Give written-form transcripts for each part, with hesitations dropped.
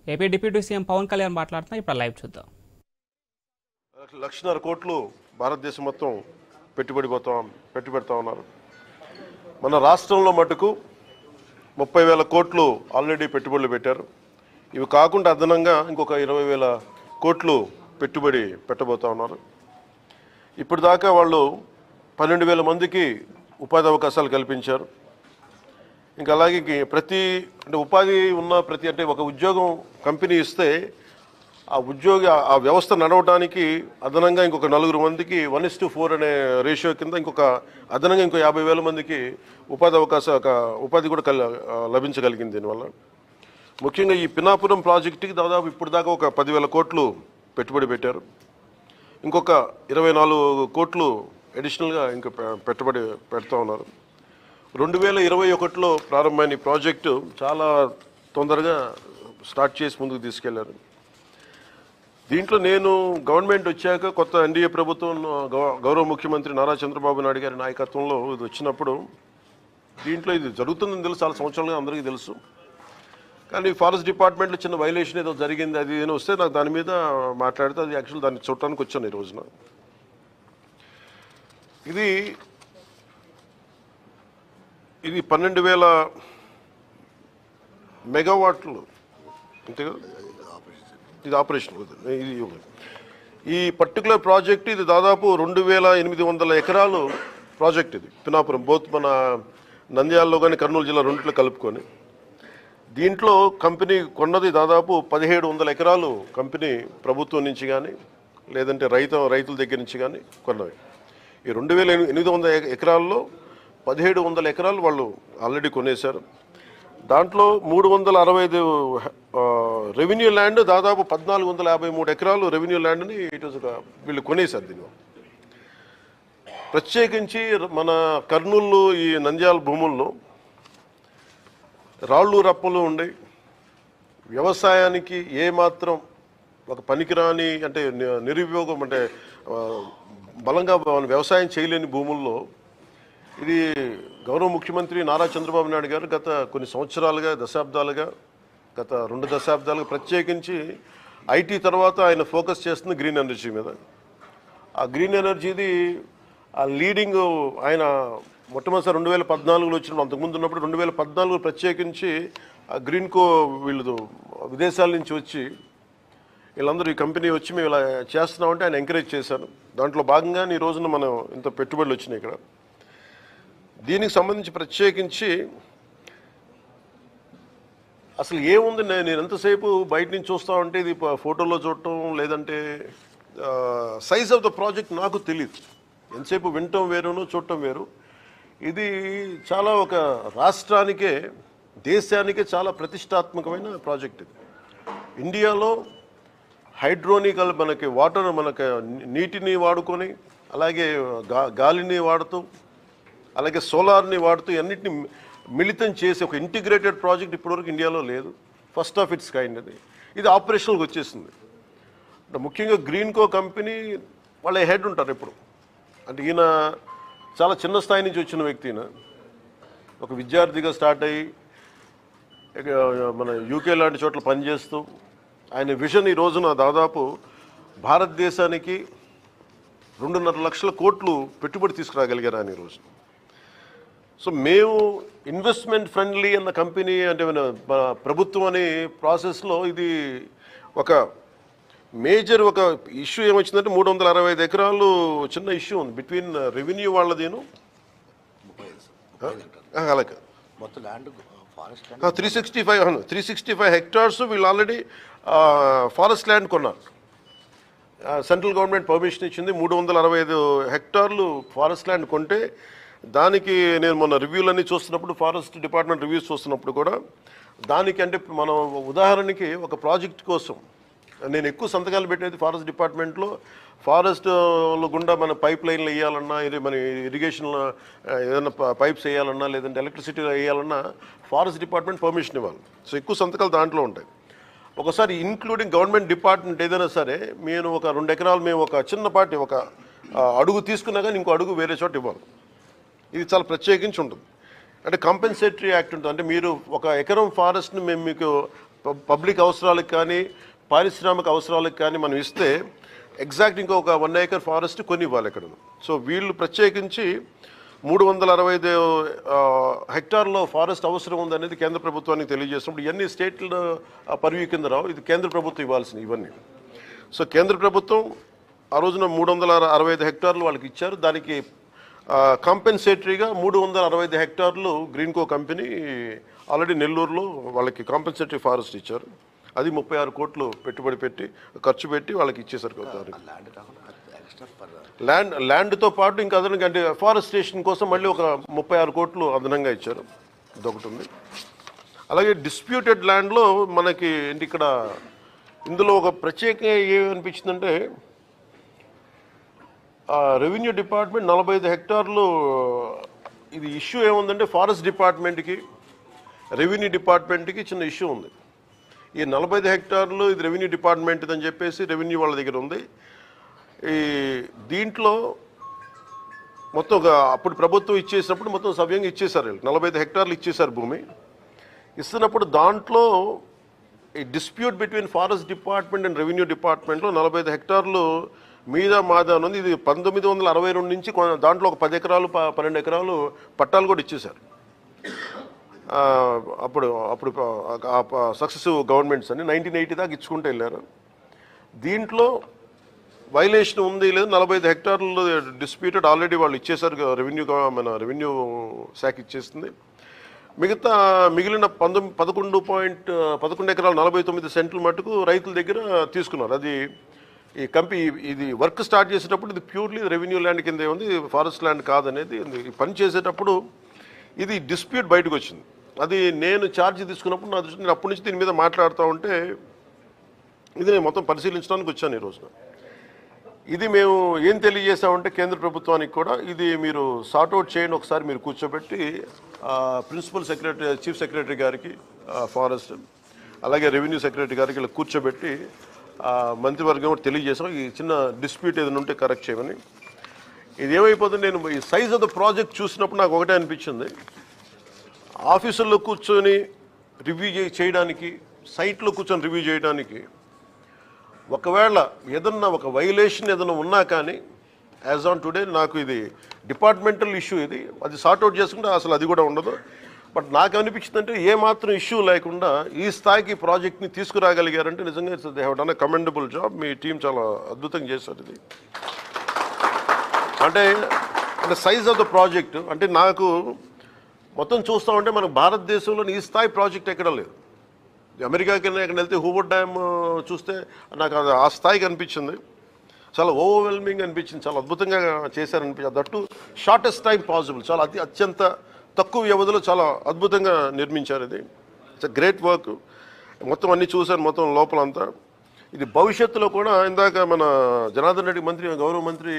AP deputy CM Pawan Kalyan మాట్లాడుతున్నా, ఇప్పుడు live చూద్దాం. 1.5 కోట్లు భారతదేశం మొత్తం పెట్టుబెడతా ఉన్నారు. మన రాష్ట్రంలో మటుకు 30,000 కోట్లు ఆల్రెడీ పెట్టుబడులు పెట్టారు. ఇవి కాకుండా అదనంగా ఇంకొక 20,000 కోట్లు పెట్టుబడి పెట్టబోతా ఉన్నారు. ఇప్పుడు దాకా వాళ్ళు 12,000 మందికి ఉపాధి అవకాశాలు కల్పించారు. ఇంకా అలాగే ఉపాధి ఉన్న అంటే ఒక ఉద్యోగం కంపెనీ ఇస్తే ఆ వ్యవస్థ నడవడానికి అదనంగా ఇంకొక 4 మందికి 1:4 అనే రేషియో కింద అదనంగా ఇంకో 50,000 మందికి ఉపాధి కూడా లభించగలిగింది. దీనివల్ల ముఖ్యంగా ఈ పినాపురం ప్రాజెక్టుకి దాదాపు ఇప్పుడు దాకా ఒక 10,000 కోట్లు పెట్టుబడి పెట్టారు. ఇంకొక 24 కోట్లు అడిషనల్గా ఇంకా పెట్టుబడి పెడతా ఉన్నారు. 2021లో ప్రారంభమైన ఈ ప్రాజెక్టు చాలా తొందరగా స్టార్ట్ చేసి ముందుకు తీసుకెళ్లారు. దీంట్లో నేను గవర్నమెంట్ వచ్చాక కొత్త ఎన్డీఏ ప్రభుత్వం గౌరవ ముఖ్యమంత్రి నారా చంద్రబాబు నాయుడు గారి నాయకత్వంలో ఇది వచ్చినప్పుడు దీంట్లో ఇది జరుగుతుందని తెలుసు, చాలా సంవత్సరాలుగా అందరికీ తెలుసు. కానీ ఫారెస్ట్ డిపార్ట్మెంట్లో చిన్న వైలేషన్ ఏదో జరిగింది, అది ఏదో వస్తే నాకు దాని మీద మాట్లాడితే అది యాక్చువల్ దాన్ని చూడటానికి వచ్చాను ఈ రోజున. ఇది 12,000 మెగావాట్లు అంతే కదా, ఇది ఆపరేషన్. ఈ పర్టికులర్ ప్రాజెక్ట్ ఇది దాదాపు 2,800 ఎకరాలు ప్రాజెక్ట్. ఇది పినాపురం బోత్ మన నంద్యాలలో కానీ కర్నూలు జిల్లా రెండిట్లో కలుపుకొని దీంట్లో కంపెనీ కొన్నది దాదాపు 1,700 ఎకరాలు. కంపెనీ ప్రభుత్వం నుంచి కానీ లేదంటే రైతుల దగ్గర నుంచి కానీ కొన్నవి. ఈ 2,800 ఎకరాల్లో 1,700 ఎకరాలు వాళ్ళు ఆల్రెడీ కొనేశారు. దాంట్లో 365 రెవెన్యూ ల్యాండ్, దాదాపు 1,453 ఎకరాలు రెవెన్యూ ల్యాండ్ని వీళ్ళు కొనేశారు. దీనిలో ప్రత్యేకించి మన కర్నూలు ఈ నంద్యాల భూముల్లో రాళ్ళు రప్పలు ఉండి వ్యవసాయానికి ఏమాత్రం ఒక పనికిరాని అంటే నిరుపయోగం అంటే బలంగా వ్యవసాయం చేయలేని భూముల్లో ఇది గౌరవ ముఖ్యమంత్రి నారా చంద్రబాబు నాయుడు గారు గత కొన్ని సంవత్సరాలుగా గత 2 దశాబ్దాలుగా ప్రత్యేకించి ఐటీ తర్వాత ఆయన ఫోకస్ చేస్తుంది గ్రీన్ ఎనర్జీ మీద. ఆ గ్రీన్ ఎనర్జీది ఆ లీడింగ్ ఆయన మొట్టమొదటిసారి 2014లో వచ్చిన, అంతకుముందు ఉన్నప్పుడు 2014 ప్రత్యేకించి ఆ గ్రీన్కో వీళ్ళు విదేశాల నుంచి వచ్చి వీళ్ళందరూ ఈ కంపెనీ వచ్చి మేము ఇలా చేస్తున్నామంటే ఆయన ఎంకరేజ్ చేశారు. దాంట్లో భాగంగానే ఈ రోజున మనం ఇంత పెట్టుబడులు వచ్చినాయి ఇక్కడ. దీనికి సంబంధించి ప్రత్యేకించి అసలు ఏముంది, నేను ఎంతసేపు బయట నుంచి చూస్తా ఉంటే ఇది ఫోటోలో చూడటం లేదంటే సైజ్ ఆఫ్ ద ప్రాజెక్ట్ నాకు తెలియదు. ఎంతసేపు వినటం వేరును చూడటం వేరు. ఇది చాలా ఒక రాష్ట్రానికే దేశానికే చాలా ప్రతిష్టాత్మకమైన ప్రాజెక్ట్. ఇది ఇండియాలో హైడ్రోనికల్ మనకి నీటిని వాడుకొని అలాగే గాలిని వాడుతూ అలాగే సోలార్ని వాడుతూ అన్నిటిని మిళితం చేసి ఒక ఇంటిగ్రేటెడ్ ప్రాజెక్ట్ ఇప్పటివరకు ఇండియాలో లేదు. First of it's kind. ఇది ఆపరేషనల్కి వచ్చేసింది. ముఖ్యంగా గ్రీన్కో కంపెనీ వాళ్ళ హెడ్ ఉంటారు ఎప్పుడు. అంటే ఈయన చాలా చిన్న స్థాయి నుంచి వచ్చిన వ్యక్తి. ఈయన ఒక విద్యార్థిగా స్టార్ట్ అయ్యి మన యూకే లాంటి చోట్ల పనిచేస్తూ ఆయన విజన్ ఈ రోజున దాదాపు భారతదేశానికి 2.5 లక్షల కోట్లు పెట్టుబడి తీసుకురాగలిగారు ఆయన ఈ రోజు. సో మేము ఇన్వెస్ట్మెంట్ ఫ్రెండ్లీ అన్న కంపెనీ అంటే ప్రభుత్వం అనే ప్రాసెస్లో ఇది ఒక మేజర్ ఒక ఇష్యూ ఏమొచ్చిందంటే 365 ఎకరాలు చిన్న ఇష్యూ ఉంది బిట్వీన్ రెవెన్యూ వాళ్ళదేను అలాగే మొత్తం ల్యాండ్ 365 హెక్టార్స్ వీళ్ళు ఆల్రెడీ ఫారెస్ట్ ల్యాండ్ కొన్నారు. సెంట్రల్ గవర్నమెంట్ పర్మిషన్ ఇచ్చింది. 365 హెక్టార్లు ఫారెస్ట్ ల్యాండ్ కొంటే దానికి నేను మొన్న రివ్యూలన్నీ చూస్తున్నప్పుడు ఫారెస్ట్ డిపార్ట్మెంట్ రివ్యూస్ చూస్తున్నప్పుడు కూడా దానికి అంటే మనం ఉదాహరణకి ఒక ప్రాజెక్ట్ కోసం నేను ఎక్కువ సంతకాలు పెట్టేది ఫారెస్ట్ డిపార్ట్మెంట్లో. ఫారెస్ట్ గుండా మన పైప్ లైన్లు వేయాలన్నా ఇది మన ఇరిగేషన్లో ఏదైనా పైప్స్ వేయాలన్నా లేదంటే ఎలక్ట్రిసిటీ వేయాలన్నా ఫారెస్ట్ డిపార్ట్మెంట్ పర్మిషన్ ఇవ్వాలి. సో ఎక్కువ సంతకాలు దాంట్లో ఉంటాయి. ఒకసారి ఇంక్లూడింగ్ గవర్నమెంట్ డిపార్ట్మెంట్ ఏదైనా సరే నేను ఒక 2 ఎకరాలు మేము ఒక చిన్నపాటి ఒక అడుగు తీసుకున్నా కానీ ఇంకో అడుగు వేరే చోట ఇవ్వాలి. ఇది చాలా ప్రత్యేకించి ఉంటుంది. అంటే కంపెన్సేటరీ యాక్ట్ ఉంటుంది. అంటే మీరు ఒక ఎకరం ఫారెస్ట్ని మేము మీకు పబ్లిక్ అవసరాలకు కానీ పారిశ్రామిక అవసరాలకు కానీ మనం ఇస్తే ఎగ్జాక్ట్ ఇంకొక 1 acre ఫారెస్ట్ కొని ఇవ్వాలి ఇక్కడ. సో వీళ్ళు ప్రత్యేకించి 365 హెక్టార్లో ఫారెస్ట్ అవసరం ఉందనేది కేంద్ర ప్రభుత్వానికి తెలియజేసినప్పుడు ఇవన్నీ స్టేట్ల పరివ్యూ కింద రావు, ఇది కేంద్ర ప్రభుత్వం ఇవ్వాల్సినవి ఇవన్నీ. సో కేంద్ర ప్రభుత్వం ఆ రోజున 365 హెక్టార్లు వాళ్ళకి ఇచ్చారు. దానికి కాంపెన్సేటరీగా 365 హెక్టార్లు గ్రీన్కో కంపెనీ ఆల్రెడీ నెల్లూరులో వాళ్ళకి కాంపెన్సేటరీ ఫారెస్ట్ ఇచ్చారు. అది 36 కోట్లు పెట్టుబడి పెట్టి ఖర్చు పెట్టి వాళ్ళకి ఇచ్చేసారు. ల్యాండ్తో పాటు ఇంకా అదనంగా అంటే ఫారెస్టేషన్ కోసం మళ్ళీ ఒక 36 కోట్లు అదనంగా ఇచ్చారు. ఇదొకటి ఉంది. అలాగే డిస్ప్యూటెడ్ ల్యాండ్లో మనకి ఏంటి ఇక్కడ ఇందులో ఒక ప్రత్యేకంగా ఏమనిపించిందంటే రెవెన్యూ డిపార్ట్మెంట్ 45 హెక్టార్లు ఇది ఇష్యూ ఏముందంటే ఫారెస్ట్ డిపార్ట్మెంట్కి రెవెన్యూ డిపార్ట్మెంట్కి చిన్న ఇష్యూ ఉంది. ఈ 45 హెక్టార్లు ఇది రెవెన్యూ డిపార్ట్మెంట్ అని చెప్పేసి రెవెన్యూ వాళ్ళ దగ్గర ఉంది. ఈ దీంట్లో మొత్తం అప్పుడు ప్రభుత్వం ఇచ్చేసినప్పుడు మొత్తం సవ్యంగా ఇచ్చేశారు. 45 హెక్టార్లు ఇచ్చేశారు భూమి. ఇస్తున్నప్పుడు దాంట్లో ఈ dispute between forest department and revenue డిపార్ట్మెంట్లో 45 హెక్టార్లు మీద మాదా ఉంది. ఇది 1962 నుంచి దాంట్లో ఒక 10 ఎకరాలు 12 ఎకరాలు పట్టాలు కూడా ఇచ్చేశారు. అప్పుడు సక్సెసివ్ గవర్నమెంట్స్ అని 1980 దాకా ఇచ్చుకుంటూ వెళ్ళారు. దీంట్లో వైలేషన్ ఉంది లేదు 45 హెక్టార్లు డిస్ప్యూటెడ్ ఆల్రెడీ వాళ్ళు ఇచ్చేశారు. మన రెవెన్యూ శాఖ ఇచ్చేస్తుంది. మిగిలిన 11 ఎకరాలు 49 సెంట్లు మటుకు రైతుల దగ్గర తీసుకున్నారు. అది ఈ ఇది వర్క్ స్టార్ట్ చేసేటప్పుడు ఇది ప్యూర్లీ రెవెన్యూ ల్యాండ్ కింద ఉంది, ఫారెస్ట్ ల్యాండ్ కాదనేది ఈ పని చేసేటప్పుడు ఇది డిస్ప్యూట్ బయటకు వచ్చింది. అది నేను ఛార్జ్ తీసుకున్నప్పుడు నా దృష్టి నేను అప్పటి నుంచి దీని మీద మాట్లాడుతూ ఉంటే ఇది నేను మొత్తం పరిశీలించడానికి వచ్చాను ఈ రోజున. ఇది మేము ఏం తెలియజేసామంటే కేంద్ర ప్రభుత్వానికి కూడా ఇది మీరు సార్ట్అవుట్ చేయండి, ఒకసారి మీరు కూర్చోబెట్టి ప్రిన్సిపల్ సెక్రటరీ చీఫ్ సెక్రటరీ గారికి ఫారెస్ట్ అలాగే రెవెన్యూ సెక్రటరీ గారికి ఇలా కూర్చోబెట్టి మంత్రివర్గం కూడా తెలియజేసాం ఈ చిన్న డిస్ప్యూట్ ఏదైనా ఉంటే కరెక్ట్ చేయమని. ఇది ఏమైపోతుంది, నేను ఈ సైజ్ ఆఫ్ ద ప్రాజెక్ట్ చూసినప్పుడు నాకు ఒకటే అనిపించింది, ఆఫీసుల్లో కూర్చొని రివ్యూ చేయడానికి సైట్లో కూర్చొని రివ్యూ చేయడానికి ఒకవేళ ఏదన్నా ఒక వైలేషన్ ఏదైనా ఉన్నా కానీ యాజ్ ఆన్ టుడే నాకు ఇది డిపార్ట్మెంటల్ ఇష్యూ, ఇది అది సార్ట్అవుట్ చేసుకుంటే అసలు అది కూడా ఉండదు. బట్ నాకు అనిపించిందంటే ఏమాత్రం ఇష్యూ లేకుండా ఈ స్థాయికి ప్రాజెక్ట్ని తీసుకురాగలిగారంటే నిజంగా they have done a commendable job. Me team చాలా అద్భుతంగా చేశారు. ఇది అంటే సైజ్ ఆఫ్ ద ప్రాజెక్ట్ అంటే నాకు మొత్తం చూస్తూ ఉంటే మనకు భారతదేశంలో ఈ స్థాయి ప్రాజెక్ట్ ఎక్కడ లేదు. అమెరికాకి ఎక్కడ వెళ్తే హూవర్డ్ డ్యామ్ చూస్తే నాకు అది ఆ స్థాయికి అనిపించింది. చాలా ఓవర్వెల్మింగ్ అనిపించింది, చాలా అద్భుతంగా చేశారనిపించింది. దట్టు షార్టెస్ట్ టైం పాసిబుల్, చాలా అత్యంత తక్కువ వ్యవధిలో చాలా అద్భుతంగా నిర్మించారు. ఇది ఇట్స్ గ్రేట్ వర్క్. మొత్తం అన్నీ చూశాను మొత్తం లోపలంతా. ఇది భవిష్యత్తులో కూడా ఇందాక మన జనార్దన్ రెడ్డి గౌరవ మంత్రి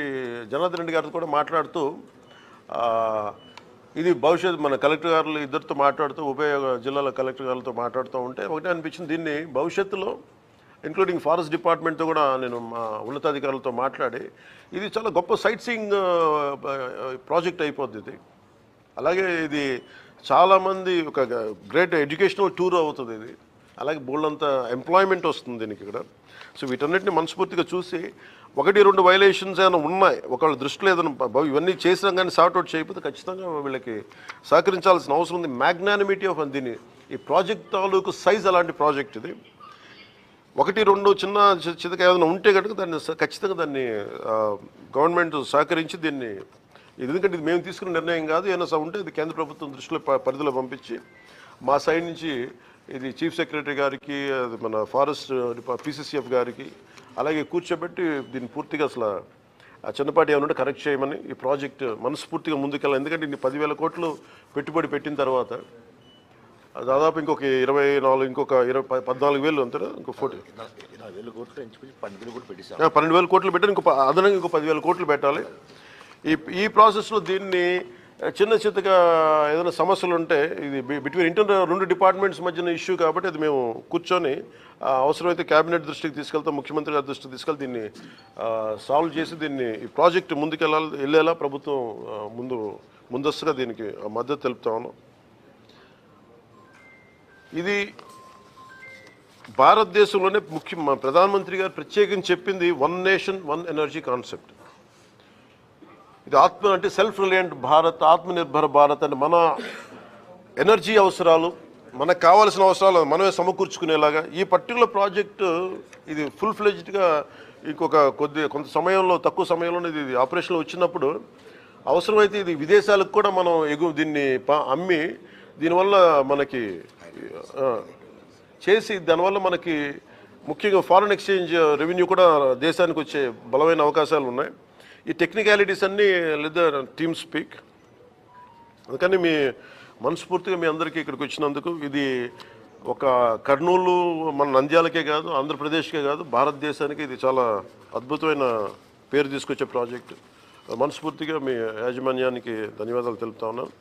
జనార్దన్ రెడ్డి గారితో కూడా మాట్లాడుతూ ఇది భవిష్యత్తు మన కలెక్టర్ గారులు ఇద్దరితో మాట్లాడుతూ ఉభయ జిల్లాల కలెక్టర్ గారులతో మాట్లాడుతూ ఉంటే ఒకటే అనిపించింది, దీన్ని భవిష్యత్తులో ఇంక్లూడింగ్ ఫారెస్ట్ డిపార్ట్మెంట్తో కూడా నేను మా ఉన్నతాధికారులతో మాట్లాడి ఇది చాలా గొప్ప సైట్ సీయింగ్ ప్రాజెక్ట్ అయిపోద్ది ఇది. అలాగే ఇది చాలామంది ఒక గ్రేట్ ఎడ్యుకేషనల్ టూర్ అవుతుంది ఇది. అలాగే బోల్డంత ఎంప్లాయ్మెంట్ వస్తుంది దీనికి ఇక్కడ. సో వీటన్నిటిని మనస్ఫూర్తిగా చూసి 1-2 వైలేషన్స్ ఏమైనా ఉన్నాయి ఒకళ్ళ దృష్టిలో ఏదైనా ఇవన్నీ చేసినా కానీ సార్ట్అవుట్ చేయకపోతే ఖచ్చితంగా వీళ్ళకి సహకరించాల్సిన అవసరం ఉంది. మ్యాగ్నానిమిటీ ఆఫ్ దీన్ని ఈ ప్రాజెక్ట్ తాలూకు సైజ్ అలాంటి ప్రాజెక్ట్ ఇది. 1-2 చిన్న చితక ఏదైనా ఉంటే కనుక దాన్ని ఖచ్చితంగా దాన్ని గవర్నమెంట్ సహకరించి దీన్ని ఎందుకంటే ఇది మేము తీసుకున్న నిర్ణయం కాదు, ఏమైనా ఉంటే ఇది కేంద్ర ప్రభుత్వం దృష్టిలో పరిధిలో పంపించి మా సైడ్ నుంచి ఇది చీఫ్ సెక్రటరీ గారికి మన ఫారెస్ట్ PCCF గారికి అలాగే కూర్చోబెట్టి దీన్ని పూర్తిగా అసలు ఆ చిన్నపాటి ఏమన్నా కరెక్ట్ చేయమని ఈ ప్రాజెక్ట్ మనస్ఫూర్తిగా ముందుకెళ్ళాలి. ఎందుకంటే ఇన్ని 10,000 కోట్లు పెట్టుబడి పెట్టిన తర్వాత దాదాపు ఇంకొక 24 ఇంకొక 14,000 అంతేనా ఇంకో 12,000 కోట్లు పెట్టారు. అదనంగా ఇంకో 10,000 కోట్లు పెట్టాలి. ఈ ప్రాసెస్లో దీన్ని చిన్న చిత్తగా ఏదైనా సమస్యలు ఉంటే ఇది బిట్వీన్ 2 డిపార్ట్మెంట్స్ మధ్యన ఇష్యూ కాబట్టి అది మేము కూర్చొని అవసరమైతే క్యాబినెట్ దృష్టికి తీసుకెళ్తాం, ముఖ్యమంత్రి గారి దృష్టికి తీసుకెళ్తే దీన్ని సాల్వ్ చేసి దీన్ని ఈ ప్రాజెక్ట్ వెళ్ళేలా ప్రభుత్వం ముందస్తుగా దీనికి మద్దతు తెలుపుతా ఉన్నాం. ఇది భారతదేశంలోనే మన ప్రధానమంత్రి గారు ప్రత్యేకించి చెప్పింది one nation one energy concept. ఇది అంటే సెల్ఫ్ రిలయంట్ భారత్, ఆత్మనిర్భర భారత్ అంటే మన ఎనర్జీ అవసరాలు, మనకు కావాల్సిన అవసరాలు మనమే సమకూర్చుకునేలాగా ఈ పర్టికులర్ ప్రాజెక్టు ఇది ఫుల్ ఫ్లెడ్జ్డ్గా కొంత సమయంలో, తక్కువ సమయంలోనే ఇది ఆపరేషన్లో వచ్చినప్పుడు అవసరమైతే ఇది విదేశాలకు కూడా మనం దీన్ని అమ్మి దీనివల్ల మనకి దానివల్ల మనకి ముఖ్యంగా ఫారెన్ ఎక్స్చేంజ్ రెవెన్యూ కూడా దేశానికి వచ్చే బలమైన అవకాశాలు ఉన్నాయి. ఈ టెక్నికాలిటీస్ అన్నీ లేదా టీమ్ స్పీక్. అందుకని మనస్ఫూర్తిగా మీ అందరికీ ఇక్కడికి వచ్చినందుకు ఇది ఒక కర్నూలు మన నంద్యాలకే కాదు, ఆంధ్రప్రదేశ్కే కాదు, భారతదేశానికి ఇది చాలా అద్భుతమైన పేరు తీసుకొచ్చే ప్రాజెక్టు. మనస్ఫూర్తిగా మీ యాజమాన్యానికి ధన్యవాదాలు తెలుపుతా ఉన్నాను.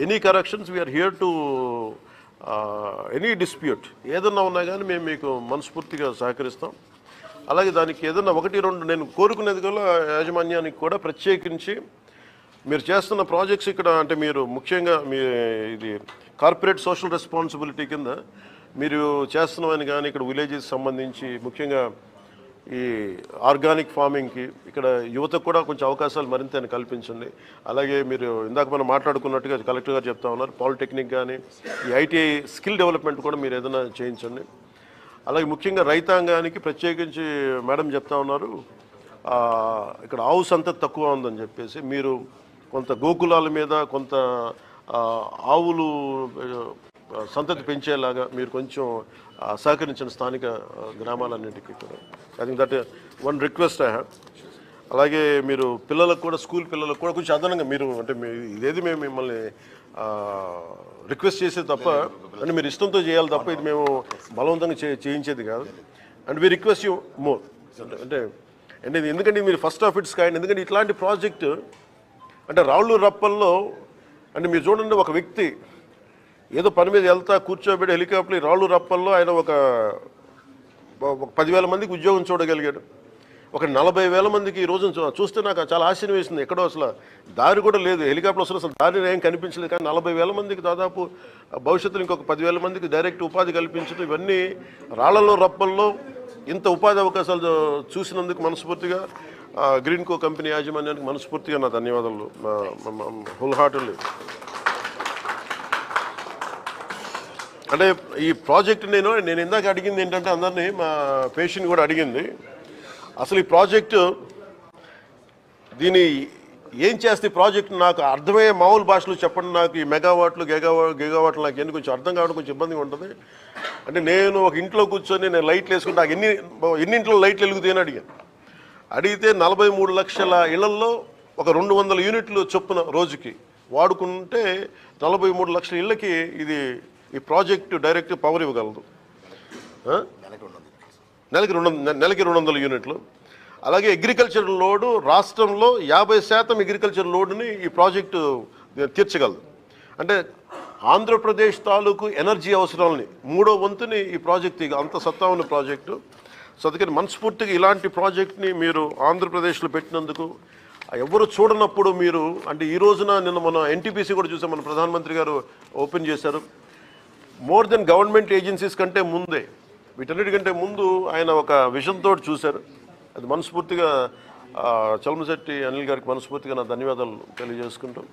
Any corrections we are here to any dispute ఏదన్నా ఉన్నా కానీ మేము మీకు మనస్ఫూర్తిగా సహకరిస్తాం. అలాగే దానికి ఏదన్నా 1-2 నేను కోరుకునేది కూడా యాజమాన్యానికి కూడా ప్రత్యేకించి మీరు చేస్తున్న ప్రాజెక్ట్స్ ఇక్కడ అంటే మీరు ముఖ్యంగా ఇది కార్పొరేట్ సోషల్ రెస్పాన్సిబిలిటీ కింద మీరు చేస్తున్నవని కానీ ఇక్కడ విలేజెస్ సంబంధించి ముఖ్యంగా ఈ ఆర్గానిక్ ఫార్మింగ్కి ఇక్కడ యువతకు కూడా కొంచెం అవకాశాలు మరింత కల్పించండి. అలాగే మీరు ఇందాక మనం మాట్లాడుకున్నట్టుగా కలెక్టర్ గారు చెప్తా ఉన్నారు, పాలిటెక్నిక్ కానీ ఈ ఐటీఐ స్కిల్ డెవలప్మెంట్ కూడా మీరు ఏదైనా చేయించండి. అలాగే ముఖ్యంగా రైతాంగానికి ప్రత్యేకించి మేడం చెప్తా ఉన్నారు ఇక్కడ ఆవు సంతతి తక్కువ ఉందని చెప్పేసి మీరు కొంత గోకులాల మీద కొంత ఆవులు సంతతి పెంచేలాగా మీరు కొంచెం సహకరించిన స్థానిక గ్రామాలన్నింటికీ కూడా. I think that one request I have. అలాగే మీరు పిల్లలకు కూడా స్కూల్ పిల్లలకు కూడా కొంచెం అదనంగా మీరు అంటే ఇదేది మేము మిమ్మల్ని రిక్వెస్ట్ చేసేది తప్ప అంటే మీరు ఇష్టంతో చేయాలి తప్ప ఇది మేము బలవంతంగా చేయించేది కాదు. And we request you more అంటే ఎందుకంటే మీరు ఫస్ట్ ఆఫ్ ఇట్స్ కైండ్. ఎందుకంటే ఇట్లాంటి ప్రాజెక్టు అంటే రాళ్ళు రప్పల్లో అంటే మీరు చూడండి ఒక వ్యక్తి ఏదో పని మీద వెళ్తా కూర్చోబెట్టి హెలికాప్టర్ రాళ్ళు రప్పల్లో ఆయన ఒక 10,000 మందికి ఉద్యోగం చూడగలిగాడు. ఒక 40,000 మందికి ఈ రోజున చూస్తే నాకు చాలా ఆశ్చర్యం వేసింది. ఎక్కడో అసలు దారి కూడా లేదు, హెలికాప్టర్ అసలు దారి ఏం కనిపించలేదు. కానీ 40,000 మందికి దాదాపు భవిష్యత్తులో ఇంకొక 10,000 మందికి డైరెక్ట్ ఉపాధి కల్పించడం ఇవన్నీ రాళ్లలో రప్పల్లో ఇంత ఉపాధి అవకాశాలు చూసినందుకు మనస్ఫూర్తిగా గ్రీన్ కో కంపెనీ యాజమాన్యానికి మనస్ఫూర్తిగా నా ధన్యవాదాలు హోల్ హార్టెడ్లీ. అంటే ఈ ప్రాజెక్ట్ నేను ఇందాక అడిగింది ఏంటంటే అందరినీ మా పేషెంట్ కూడా అడిగింది అసలు ఈ ప్రాజెక్టు దీన్ని ఏం చేస్తే ప్రాజెక్ట్ నాకు అర్థమయ్యే మామూలు భాషలో చెప్పండి. నాకు ఈ మెగావాట్లు గిగావాట్లు నాకు ఎందుకు కొంచెం అర్థం కావడం కొంచెం ఇబ్బందిగా ఉంటుంది. అంటే నేను ఒక ఇంట్లో కూర్చొని నేను లైట్లు వేసుకుంటే నాకు ఎన్నింట్లో లైట్లు వెలుగుతాయని అడిగితే 43 లక్షల ఇళ్లల్లో ఒక 200 యూనిట్లు చొప్పున రోజుకి వాడుకుంటే 43 లక్షల ఇళ్ళకి ఈ ప్రాజెక్టు డైరెక్ట్ పవర్ ఇవ్వగలదు. నెలకి 200 యూనిట్లు. అలాగే అగ్రికల్చర్ లోడు రాష్ట్రంలో 50% అగ్రికల్చర్ లోడుని ఈ ప్రాజెక్టు తీర్చగలదు. అంటే ఆంధ్రప్రదేశ్ తాలూకు ఎనర్జీ అవసరాలని 3వ వంతుని ఈ ప్రాజెక్టు అంత సత్తా ఉన్న ప్రాజెక్టు. సో అందుకని మనస్ఫూర్తిగా ఇలాంటి ప్రాజెక్ట్ని మీరు ఆంధ్రప్రదేశ్లో పెట్టినందుకు ఎవరు చూడనప్పుడు మీరు అంటే ఈ రోజున నిన్న మన ఎన్టీపీసీ కూడా చూసాం, మన ప్రధానమంత్రి గారు ఓపెన్ చేశారు. మోర్ దెన్ గవర్నమెంట్ ఏజెన్సీస్ కంటే ముందే వీటన్నిటికంటే ముందు ఆయన ఒక విజన్ తోటి చూశారు. అది మనస్ఫూర్తిగా చలమశెట్టి అనిల్ గారికి మనస్ఫూర్తిగా నా ధన్యవాదాలు తెలియజేసుకుంటాం.